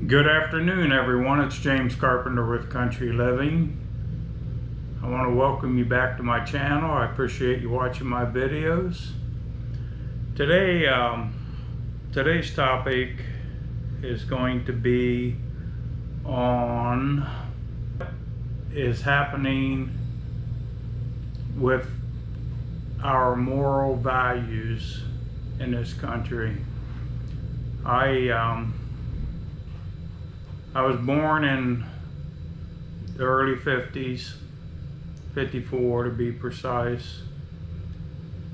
Good afternoon, everyone. It's James Carpenter with Country Living. I want to welcome you back to my channel. I appreciate you watching my videos. Today, today's topic is going to be on what is happening with our moral values in this country. I was born in the early 50s, 54 to be precise,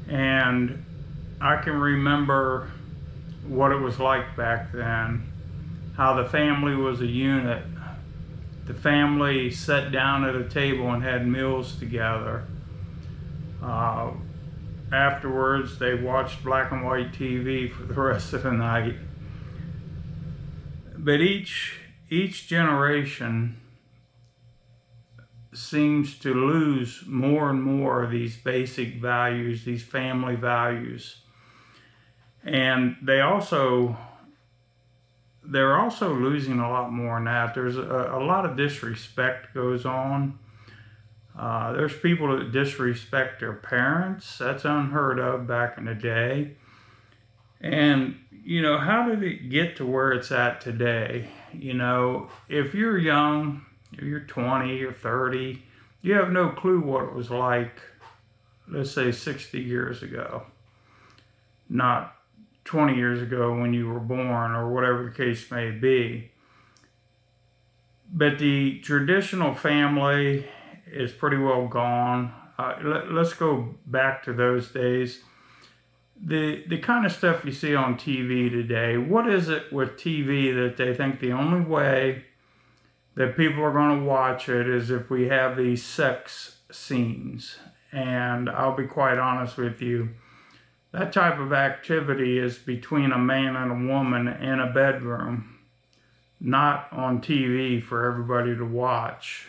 and I can remember what it was like back then, how the family was a unit. The family sat down at a table and had meals together. Afterwards, they watched black and white TV for the rest of the night. But each generation seems to lose more and more of these basic values, these family values. And they're also losing a lot more in that. There's a lot of disrespect goes on. There's people that disrespect their parents. That's unheard of back in the day. And, you know, how did it get to where it's at today? You know, if you're young, if you're 20 or 30, you have no clue what it was like, let's say 60 years ago. Not 20 years ago when you were born or whatever the case may be. But the traditional family is pretty well gone. Let's go back to those days. The kind of stuff you see on TV today, what is it with TV that they think the only way that people are going to watch it is if we have these sex scenes? And I'll be quite honest with you, that type of activity is between a man and a woman in a bedroom, not on TV for everybody to watch.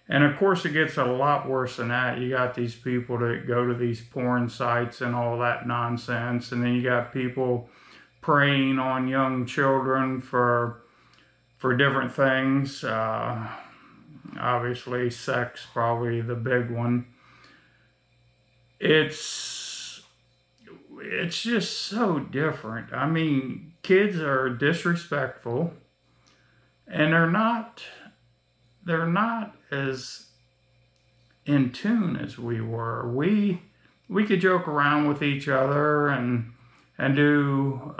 And of course, it gets a lot worse than that. You got these people that go to these porn sites and all that nonsense. And then you got people preying on young children for different things. Obviously, sex, probably the big one. It's just so different. I mean, kids are disrespectful, and they're not as in tune as we were. We could joke around with each other and do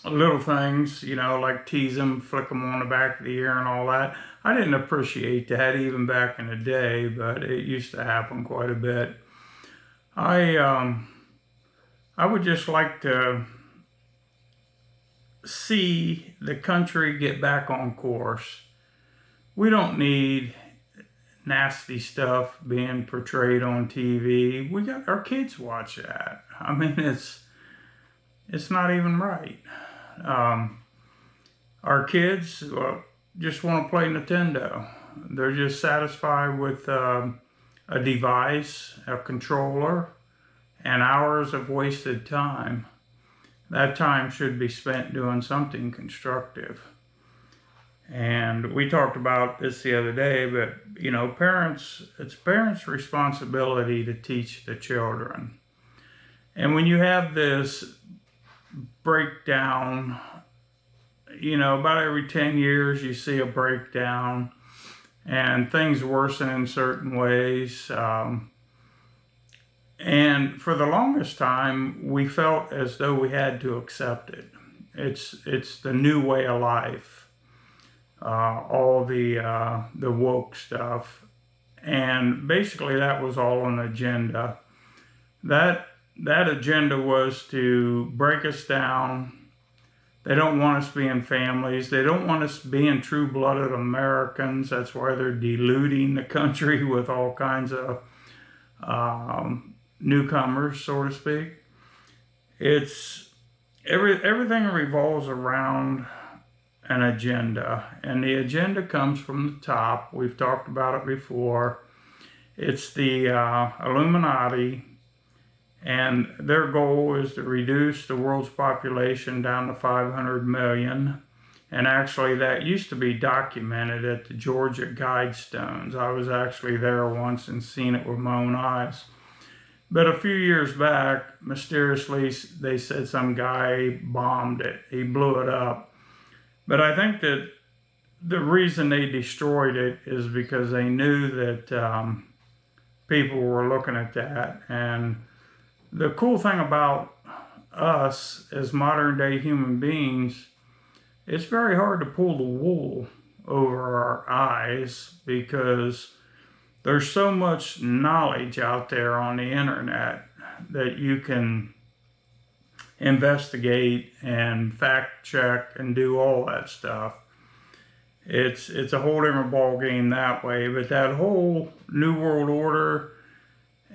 little things, you know, like tease them, flick them on the back of the ear and all that. I didn't appreciate that even back in the day, but it used to happen quite a bit. I would just like to see the country get back on course. We don't need nasty stuff being portrayed on TV. We got our kids watch that. I mean, it's not even right. Our kids just want to play Nintendo. They're just satisfied with a device, a controller, and hours of wasted time. That time should be spent doing something constructive. And we talked about this the other day, but, you know, it's parents' responsibility to teach the children. And when you have this breakdown, you know, about every 10 years you see a breakdown and things worsen in certain ways. And for the longest time, we felt as though we had to accept it. It's the new way of life. All the woke stuff, and basically that was all an agenda. That agenda was to break us down. They don't want us being families. They don't want us being true-blooded Americans. That's why they're diluting the country with all kinds of newcomers, so to speak. Everything revolves around an agenda, and the agenda comes from the top. We've talked about it before. It's the Illuminati, and their goal is to reduce the world's population down to 500 million And actually, that used to be documented at the Georgia Guidestones. I was actually there once and seen it with my own eyes. But a few years back, mysteriously, they said some guy bombed it. He blew it up. But I think that the reason they destroyed it is because they knew that people were looking at that. And the cool thing about us as modern day human beings, it's very hard to pull the wool over our eyes because there's so much knowledge out there on the internet that you can investigate and fact check and do all that stuff. It's a whole different ball game that way. But that whole New World Order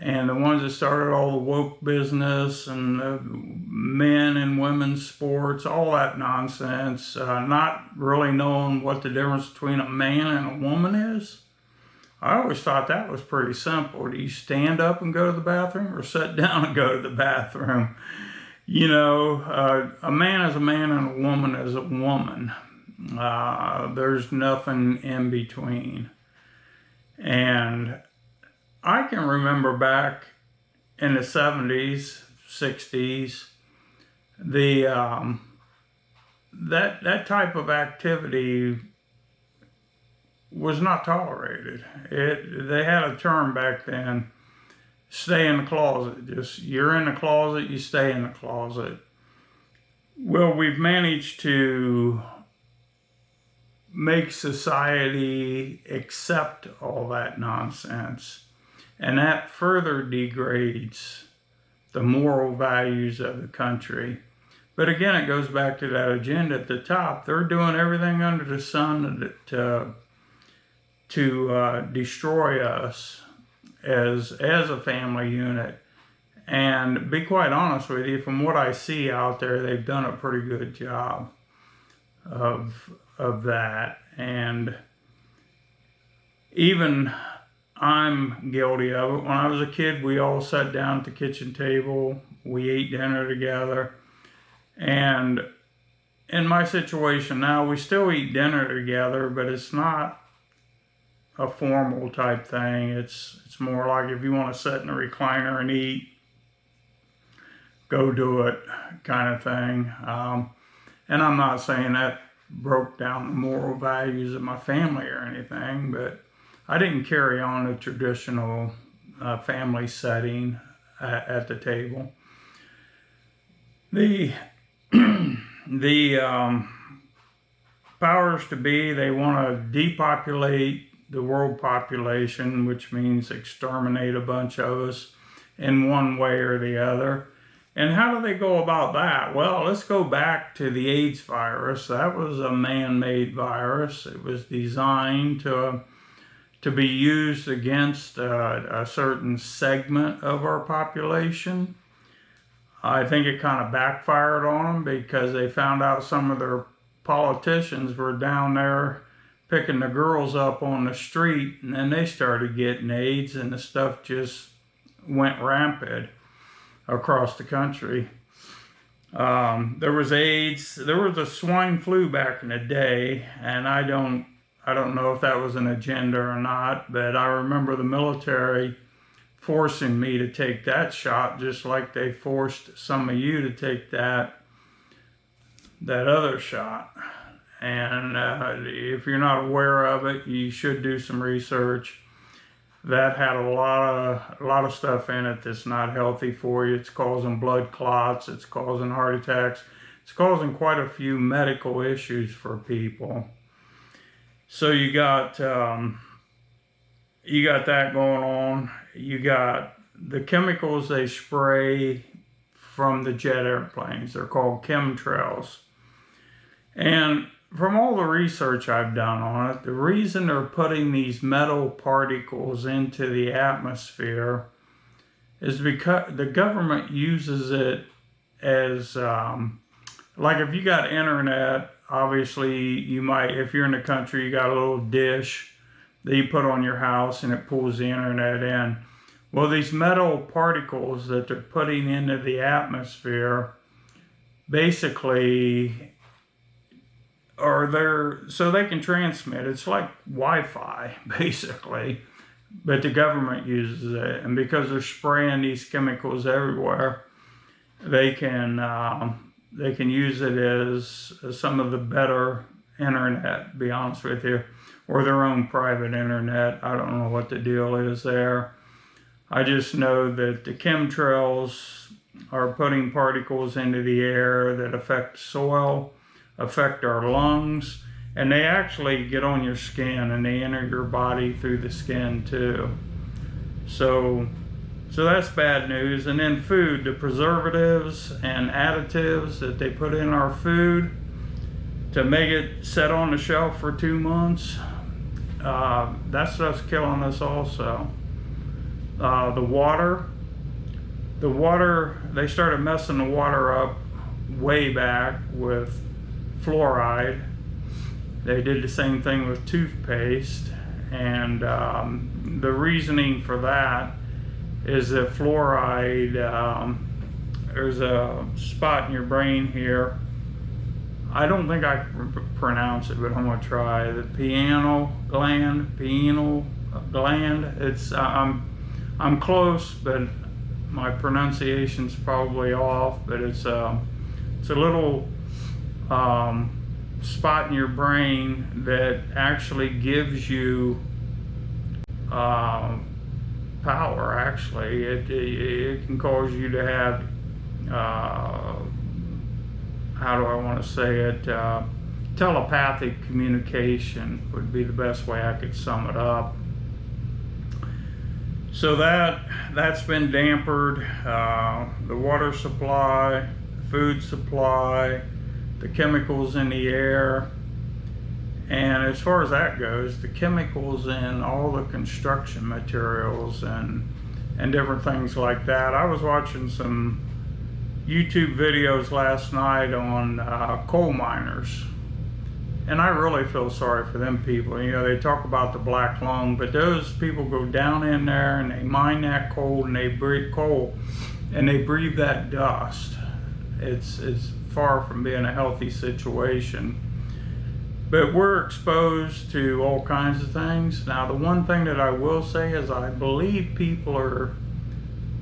and the ones that started all the woke business and the men and women's sports, all that nonsense, not really knowing what the difference between a man and a woman is. I always thought that was pretty simple. Do you stand up and go to the bathroom or sit down and go to the bathroom? You know, a man is a man and a woman is a woman. There's nothing in between. And I can remember back in the 70s, 60s, that type of activity was not tolerated. They had a term back then, stay in the closet. Just, you're in the closet, you stay in the closet. Well, we've managed to make society accept all that nonsense. And that further degrades the moral values of the country. But again, it goes back to that agenda at the top. They're doing everything under the sun to destroy us as a family unit. And be quite honest with you, from what I see out there, they've done a pretty good job of that. And even I'm guilty of it. When I was a kid, we all sat down at the kitchen table. We ate dinner together. And in my situation now, we still eat dinner together, but it's not a formal type thing. It's more like if you want to sit in a recliner and eat, go do it kind of thing. And I'm not saying that broke down the moral values of my family or anything, but I didn't carry on a traditional family setting at the table. The powers to be, they want to depopulate the world population, which means exterminate a bunch of us in one way or the other. And how do they go about that? Well, let's go back to the AIDS virus. That was a man-made virus. It was designed to be used against a certain segment of our population. I think it kind of backfired on them because they found out some of their politicians were down there picking the girls up on the street, and then they started getting AIDS, and the stuff just went rampant across the country. There was AIDS, there was a swine flu back in the day, and I don't know if that was an agenda or not, but I remember the military forcing me to take that shot, just like they forced some of you to take that other shot. And if you're not aware of it, you should do some research. That had a lot of stuff in it that's not healthy for you. It's causing blood clots, it's causing heart attacks, it's causing quite a few medical issues for people. So you got that going on. You got the chemicals they spray from the jet airplanes. They're called chemtrails. And from all the research I've done on it, the reason they're putting these metal particles into the atmosphere is because the government uses it as, like if you got internet, obviously you might, if you're in the country, you got a little dish that you put on your house and it pulls the internet in. Well, these metal particles that they're putting into the atmosphere basically so they can transmit. It's like Wi-Fi, basically, but the government uses it. And because they're spraying these chemicals everywhere, they can use it as some of the better internet, to be honest with you, or their own private internet. I don't know what the deal is there. I just know that the chemtrails are putting particles into the air that affect soil, affect our lungs, and they actually get on your skin and they enter your body through the skin too. So that's bad news. And then food, the preservatives and additives that they put in our food to make it sit on the shelf for 2 months, that stuff's killing us also. The water, they started messing the water up way back with fluoride. They did the same thing with toothpaste, and the reasoning for that is that fluoride, there's a spot in your brain here. I don't think I can pronounce it, but I'm gonna try. The pineal gland. It's I'm close, but my pronunciation's probably off. But it's a little spot in your brain that actually gives you power. Actually, it can cause you to have how do I want to say it? Telepathic communication would be the best way I could sum it up. So that's been dampered. The water supply, food supply, the chemicals in the air. And as far as that goes, the chemicals in all the construction materials and different things like that. I was watching some YouTube videos last night on coal miners, and I really feel sorry for them people. You know, they talk about the black lung, but those people go down in there and they mine that coal and they breathe coal and they breathe that dust. It's far from being a healthy situation. But we're exposed to all kinds of things. Now, the one thing that I will say is I believe people are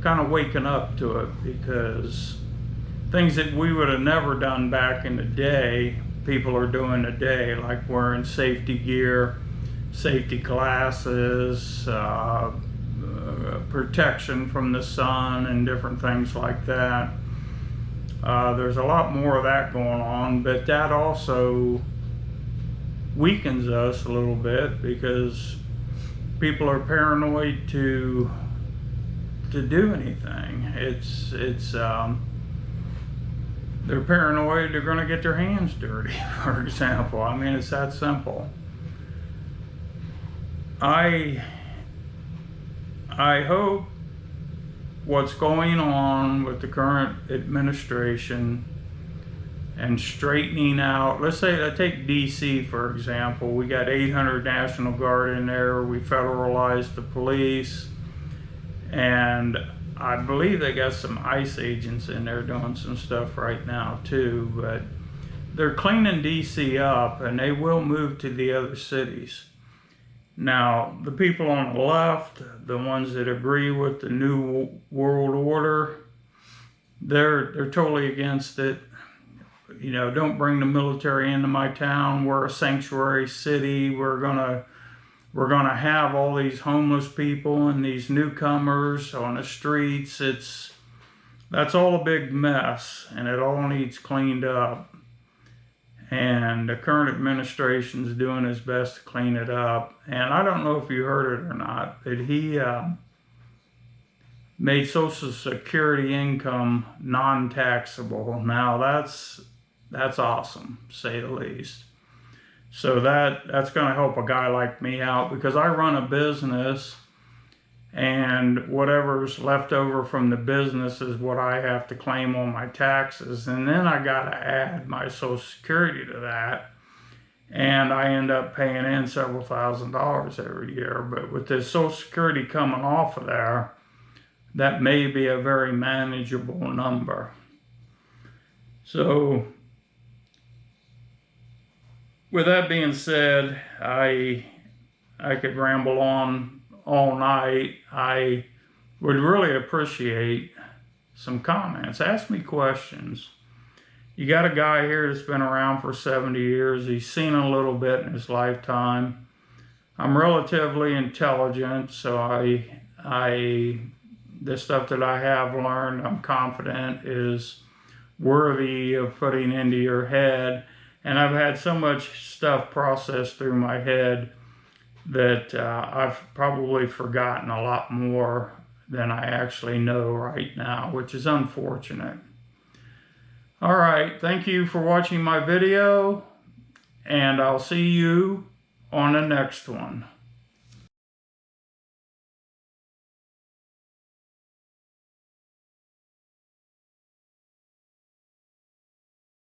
kind of waking up to it, because things that we would have never done back in the day, people are doing today, like wearing safety gear, safety glasses, protection from the sun and different things like that. There's a lot more of that going on, but that also weakens us a little bit because people are paranoid to do anything. They're paranoid they're going to get their hands dirty, for example. I mean, it's that simple. I hope what's going on with the current administration and straightening out, let's say, I take DC for example. We got 800 National Guard in there. We federalized the police, and I believe they got some ICE agents in there doing some stuff right now too, but they're cleaning DC up and they will move to the other cities. Now, the people on the left, the ones that agree with the New World Order, they're totally against it. You know, don't bring the military into my town. We're a sanctuary city. We're gonna have all these homeless people and these newcomers on the streets. That's all a big mess, and it all needs cleaned up. And the current administration's doing his best to clean it up. And I don't know if you heard it or not, but he made Social Security income non-taxable. Now that's awesome, to say the least. So that's going to help a guy like me out, because I run a business, and whatever's left over from the business is what I have to claim on my taxes. And then I got to add my Social Security to that, and I end up paying in several $1,000s every year. But with this Social Security coming off of there, that may be a very manageable number. So with that being said, I could ramble on all night. I would really appreciate some comments. Ask me questions. You got a guy here that's been around for 70 years. He's seen a little bit in his lifetime. I'm relatively intelligent, so the stuff that I have learned, I'm confident is worthy of putting into your head. And I've had so much stuff processed through my head that I've probably forgotten a lot more than I actually know right now, which is unfortunate. All right, thank you for watching my video, and I'll see you on the next one.